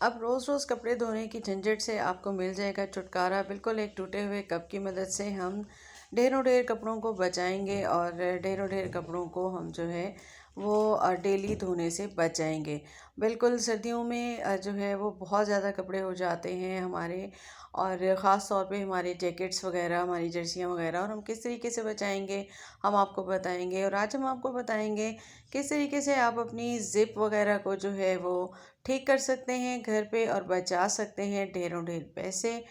अब रोज़ रोज़ कपड़े धोने की झंझट से आपको मिल जाएगा छुटकारा। बिल्कुल एक टूटे हुए कप की मदद से हम ढेरों ढेर कपड़ों को बचाएंगे और ढेरों ढेर कपड़ों को हम जो है वो डेली धोने से बच जाएंगे। बिल्कुल सर्दियों में जो है वो बहुत ज़्यादा कपड़े हो जाते हैं हमारे, और ख़ास तौर पे हमारे जैकेट्स वगैरह, हमारी जर्सियाँ वगैरह, और हम किस तरीके से बचाएंगे हम आपको बताएंगे। और आज हम आपको बताएंगे किस तरीके से आप अपनी ज़िप वगैरह को जो है वो ठीक कर सकते हैं घर पे और बचा सकते हैं ढेरों ढेर पैसे।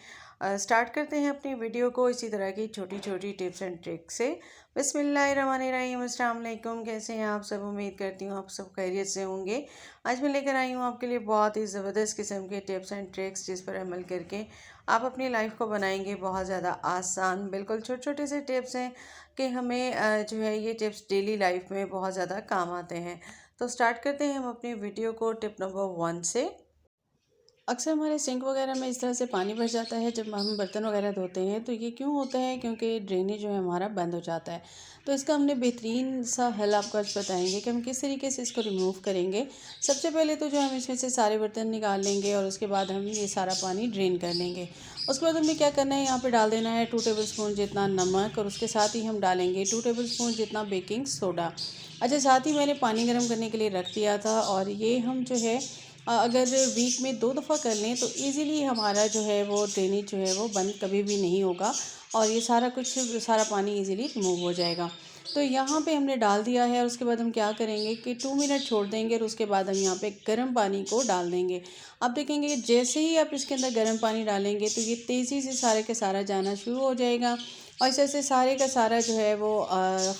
स्टार्ट करते हैं अपनी वीडियो को इसी तरह की छोटी छोटी टिप्स एंड ट्रिक्स से। बिस्मिल्लाहिर्रहमानिर्रहीम, अस्सलाम वालेकुम। कैसे हैं आप सब? उम्मीद करती हूँ आप सब खैरियत से होंगे। आज मैं लेकर आई हूँ आपके लिए बहुत ही ज़बरदस्त किस्म के टिप्स एंड ट्रिक्स, जिस पर अमल करके आप अपनी लाइफ को बनाएंगे बहुत ज़्यादा आसान। बिल्कुल छोटे छोटे से टिप्स हैं कि हमें जो है ये टिप्स डेली लाइफ में बहुत ज़्यादा काम आते हैं। तो स्टार्ट करते हैं हम अपनी वीडियो को टिप नंबर 1 से। अक्सर हमारे सिंक वगैरह में इस तरह से पानी भर जाता है जब हम बर्तन वगैरह धोते हैं। तो ये क्यों होता है? क्योंकि ड्रेनेज जो है हमारा बंद हो जाता है। तो इसका हमने बेहतरीन सा हल आपको आज बताएंगे कि हम किस तरीके से इसको रिमूव करेंगे। सबसे पहले तो जो हम इसमें से सारे बर्तन निकाल लेंगे और उसके बाद हम ये सारा पानी ड्रेन कर लेंगे। उसके बाद हमें क्या करना है, यहाँ पे डाल देना है 2 टेबल स्पून जितना नमक, और उसके साथ ही हम डालेंगे 2 टेबल स्पून जितना बेकिंग सोडा। अच्छा, साथ ही मैंने पानी गर्म करने के लिए रख दिया था। और ये हम जो है अगर वीक में 2 दफ़ा कर लें तो इजीली हमारा जो है वो ड्रेनेज जो है वो बंद कभी भी नहीं होगा, और ये सारा पानी इजीली रिमूव हो जाएगा। तो यहाँ पे हमने डाल दिया है, और उसके बाद हम क्या करेंगे कि 2 मिनट छोड़ देंगे, और उसके बाद हम यहाँ पे गर्म पानी को डाल देंगे। आप देखेंगे जैसे ही आप इसके अंदर गर्म पानी डालेंगे तो ये तेज़ी से सारे का सारा जाना शुरू हो जाएगा, और ऐसे ऐसे सारे का सारा जो है वो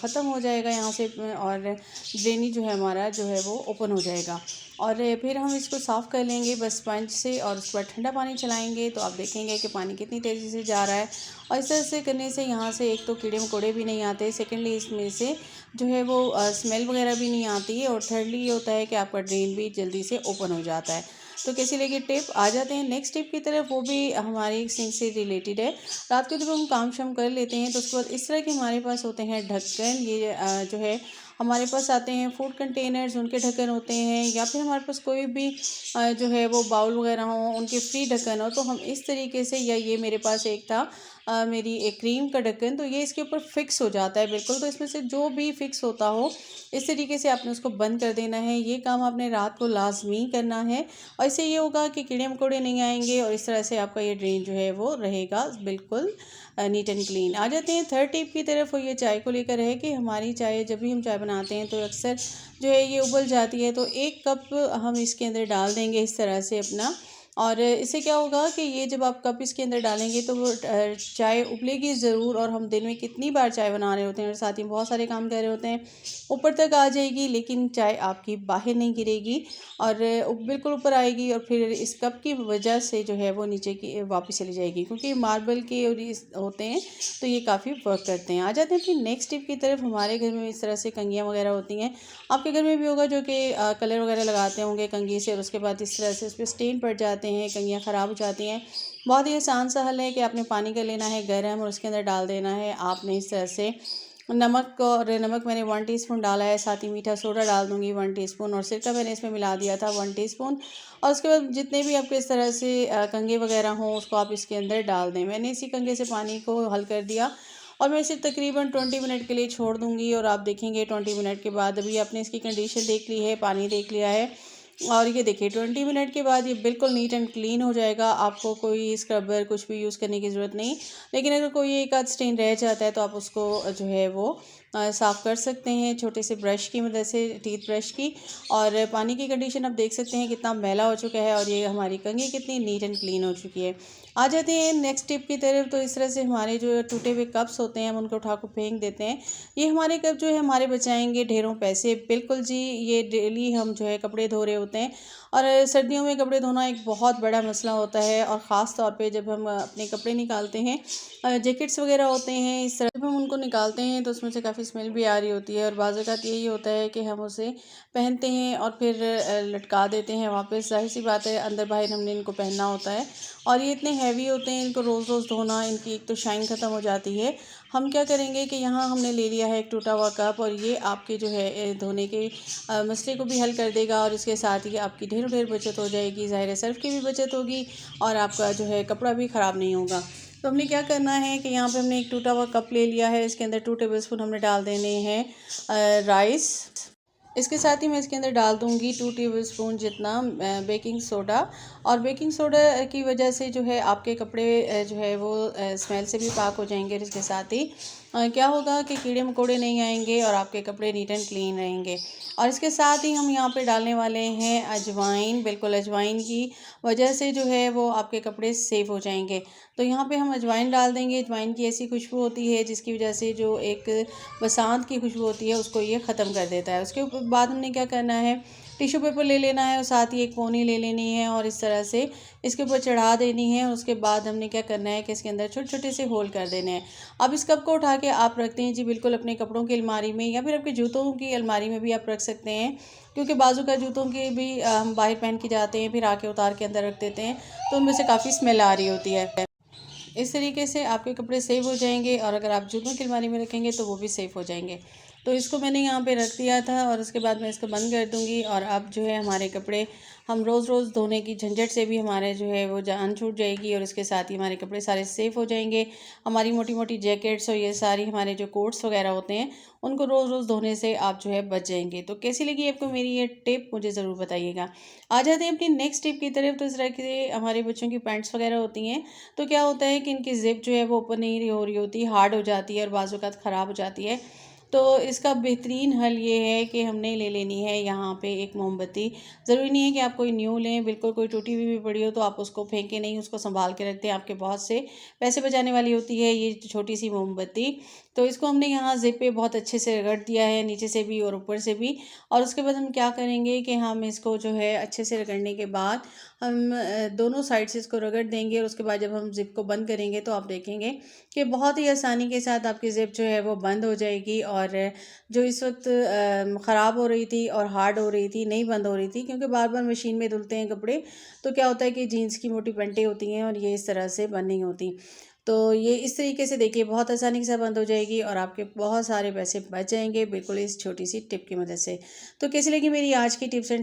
ख़त्म हो जाएगा यहाँ से, और ड्रेनेज जो है हमारा जो है वो ओपन हो जाएगा। और फिर हम इसको साफ़ कर लेंगे बस स्पंज से, और उसके बाद ठंडा पानी चलाएंगे तो आप देखेंगे कि पानी कितनी तेज़ी से जा रहा है। और इस तरह से करने से यहाँ से एक तो कीड़े मकोड़े भी नहीं आते, सेकेंडली इसमें से जो है वो स्मेल वगैरह भी नहीं आती है, और थर्डली ये होता है कि आपका ड्रेन भी जल्दी से ओपन हो जाता है। तो कैसी लगी टिप? आ जाते हैं नेक्स्ट टिप की तरफ, वो भी हमारी सिंक से रिलेटेड है। रात को जब हम काम शाम कर लेते हैं तो उसके बाद इस तरह के हमारे पास होते हैं ढक्कन। ये जो है हमारे पास आते हैं फूड कंटेनर्स, उनके ढक्कन होते हैं, या फिर हमारे पास कोई भी जो है वो बाउल वगैरह हो उनके फ्री ढक्कन हो, तो हम इस तरीके से, या ये मेरे पास एक था मेरी एक क्रीम का ढक्कन, तो ये इसके ऊपर फिक्स हो जाता है बिल्कुल। तो इसमें से जो भी फिक्स होता हो इस तरीके से आपने उसको बंद कर देना है। ये काम आपने रात को लाजमी करना है, और इससे ये होगा कि कीड़े मकोड़े नहीं आएंगे, और इस तरह से आपका ये ड्रेन जो है वो रहेगा बिल्कुल नीट एंड क्लीन। आ जाते हैं थर्ड टिप की तरफ, और ये चाय को लेकर है कि हमारी चाय जब भी हम चाय बनाते हैं तो अक्सर जो है ये उबल जाती है। तो 1 कप हम इसके अंदर डाल देंगे इस तरह से अपना, और इससे क्या होगा कि ये जब आप कप इसके अंदर डालेंगे तो वो चाय उबलेगी ज़रूर, और हम दिन में कितनी बार चाय बना रहे होते हैं और साथ ही बहुत सारे काम कर रहे होते हैं, ऊपर तक आ जाएगी लेकिन चाय आपकी बाहर नहीं गिरेगी, और बिल्कुल ऊपर आएगी, और फिर इस कप की वजह से जो है वो नीचे की वापस चली जाएगी, क्योंकि मार्बल के और होते हैं तो ये काफ़ी वर्क करते हैं। आ जाते हैं अपनी नेक्स्ट टिप की तरफ। हमारे घर में इस तरह से कंघियाँ वगैरह होती हैं, आपके घर में भी होगा, जो कि कलर वगैरह लगाते होंगे कंघी से, और उसके बाद इस तरह से उस पर स्टेन पड़ जाते हैं, कंघियाँ ख़राब हो जाती हैं। बहुत ही आसान सा हल है कि आपने पानी कर लेना है गर्म, और उसके अंदर डाल देना है आपने इस तरह से नमक, और नमक मैंने 1 टीस्पून डाला है, साथ ही मीठा सोडा डाल दूँगी 1 टीस्पून, और सिरका मैंने इसमें मिला दिया था 1 टीस्पून। और उसके बाद जितने भी आपके इस तरह से कंघे वगैरह हों उसको आप इसके अंदर डाल दें। मैंने इसी कंघे से पानी को हल कर दिया, और मैं इसे तकरीबन 20 मिनट के लिए छोड़ दूँगी, और आप देखेंगे 20 मिनट के बाद अभी आपने इसकी कंडीशन देख ली है, पानी देख लिया है, और ये देखिए 20 मिनट के बाद ये बिल्कुल नीट एंड क्लीन हो जाएगा। आपको कोई स्क्रबर कुछ भी यूज़ करने की ज़रूरत नहीं। लेकिन अगर कोई एक आध स्टेन रह जाता है तो आप उसको जो है वो साफ़ कर सकते हैं छोटे से ब्रश की मदद से, टीथ ब्रश की। और पानी की कंडीशन आप देख सकते हैं कितना मैला हो चुका है, और ये हमारी कंघी कितनी नीट एंड क्लीन हो चुकी है। आ जाते हैं नेक्स्ट टिप की तरफ। तो इस तरह से हमारे जो टूटे हुए कप्स होते हैं हम उनको उठा कर फेंक देते हैं। ये हमारे कप जो है हमारे बचाएंगे ढेरों पैसे। बिल्कुल जी, ये डेली हम जो है कपड़े धो रहे होते हैं, और सर्दियों में कपड़े धोना एक बहुत बड़ा मसला होता है, और ख़ास तौर पे जब हम अपने कपड़े निकालते हैं, जैकेट्स वगैरह होते हैं, इस तरह जब हम उनको निकालते हैं तो उसमें से काफ़ी स्मेल भी आ रही होती है, और बाज़ औक़ात यही होता है कि हम उसे पहनते हैं और फिर लटका देते हैं वापस। ज़ाहिर सी बात है अंदर बाहर हमने इनको पहनना होता है, और ये इतने हैवी होते हैं, इनको रोज़ रोज़ धोना, इनकी एक तो शाइन ख़त्म हो जाती है। हम क्या करेंगे कि यहाँ हमने ले लिया है एक टूटा हुआ कप, और ये आपके जो है धोने के मसले को भी हल कर देगा, और इसके साथ ही आपकी ढेर ढेरों ढेर बचत हो जाएगी, ज़ाहिर है सर्फ़ की भी बचत होगी और आपका जो है कपड़ा भी ख़राब नहीं होगा। तो हमने क्या करना है कि यहाँ पे हमने एक टूटा हुआ कप ले लिया है, इसके अंदर 2 टेबलस्पून हमने डाल देने हैं राइस। इसके साथ ही मैं इसके अंदर डाल दूँगी 2 टेबलस्पून जितना बेकिंग सोडा। और बेकिंग सोडा की वजह से जो है आपके कपड़े जो है वो स्मेल से भी पाक हो जाएंगे। और इसके साथ ही क्या होगा कि कीड़े मकोड़े नहीं आएंगे और आपके कपड़े नीट एंड क्लीन रहेंगे। और इसके साथ ही हम यहाँ पे डालने वाले हैं अजवाइन। बिल्कुल अजवाइन की वजह से जो है वो आपके कपड़े सेफ़ हो जाएंगे। तो यहाँ पे हम अजवाइन डाल देंगे। अजवाइन की ऐसी खुशबू होती है जिसकी वजह से जो एक बसंत की खुशबू होती है उसको ये ख़त्म कर देता है। उसके बाद हमने क्या करना है, टिश्यू पेपर ले लेना है और साथ ही एक पोनी ले लेनी है और इस तरह से इसके ऊपर चढ़ा देनी है। और उसके बाद हमने क्या करना है कि इसके अंदर छोटे छोटे से होल कर देने हैं। अब इस कप को उठा के आप रखते हैं जी बिल्कुल अपने कपड़ों की अलमारी में या फिर आपके जूतों की अलमारी में भी आप रख सकते हैं, क्योंकि बाजू का जूतों के भी हम बाहर पहन के जाते हैं फिर आके उतार के अंदर रख देते हैं तो उनमें से काफ़ी स्मेल आ रही होती है। इस तरीके से आपके कपड़े सेव हो जाएंगे और अगर आप जूतों की अलमारी में रखेंगे तो वो भी सेफ़ हो जाएंगे। तो इसको मैंने यहाँ पे रख दिया था और उसके बाद मैं इसको बंद कर दूँगी। और अब जो है हमारे कपड़े हम रोज़ रोज़ धोने की झंझट से भी हमारे जो है वो जान छूट जाएगी और इसके साथ ही हमारे कपड़े सारे सेफ़ हो जाएंगे। हमारी मोटी मोटी जैकेट्स और ये सारी हमारे जो कोट्स वगैरह होते हैं उनको रोज़ रोज़ धोने से आप जो है बच जाएंगे। तो कैसी लगी आपको मेरी ये टिप मुझे ज़रूर बताइएगा। आ जाते हैं अपनी नेक्स्ट टिप की तरफ। तो इस तरह के हमारे बच्चों की पैंट्स वगैरह होती हैं तो क्या होता है कि इनकी ज़िप जो है वो ओपन नहीं हो रही होती, हार्ड हो जाती है और बाज़ औक़ात ख़राब हो जाती है। तो इसका बेहतरीन हल ये है कि हमने ले लेनी है यहाँ पे एक मोमबत्ती। ज़रूरी नहीं है कि आप कोई न्यू लें, बिल्कुल कोई टूटी हुई भी पड़ी हो तो आप उसको फेंकें नहीं, उसको संभाल के रखते हैं। आपके बहुत से पैसे बचाने वाली होती है ये छोटी सी मोमबत्ती। तो इसको हमने यहाँ ज़िप पे बहुत अच्छे से रगड़ दिया है, नीचे से भी और ऊपर से भी। और उसके बाद हम क्या करेंगे कि हम इसको जो है अच्छे से रगड़ने के बाद हम दोनों साइड से इसको रगड़ देंगे। और उसके बाद जब हम ज़िप को बंद करेंगे तो आप देखेंगे कि बहुत ही आसानी के साथ आपकी ज़िप जो है वो बंद हो जाएगी। और जो इस वक्त ख़राब हो रही थी और हार्ड हो रही थी, नहीं बंद हो रही थी, क्योंकि बार बार मशीन में धुलते हैं कपड़े तो क्या होता है कि जीन्स की मोटी पेंटें होती हैं और ये इस तरह से बंद नहीं होती। तो ये इस तरीके से देखिए बहुत आसानी से बंद हो जाएगी और आपके बहुत सारे पैसे बच जाएंगे बिल्कुल इस छोटी सी टिप की मदद से। तो कैसी लगी मेरी आज की टिप्स एंड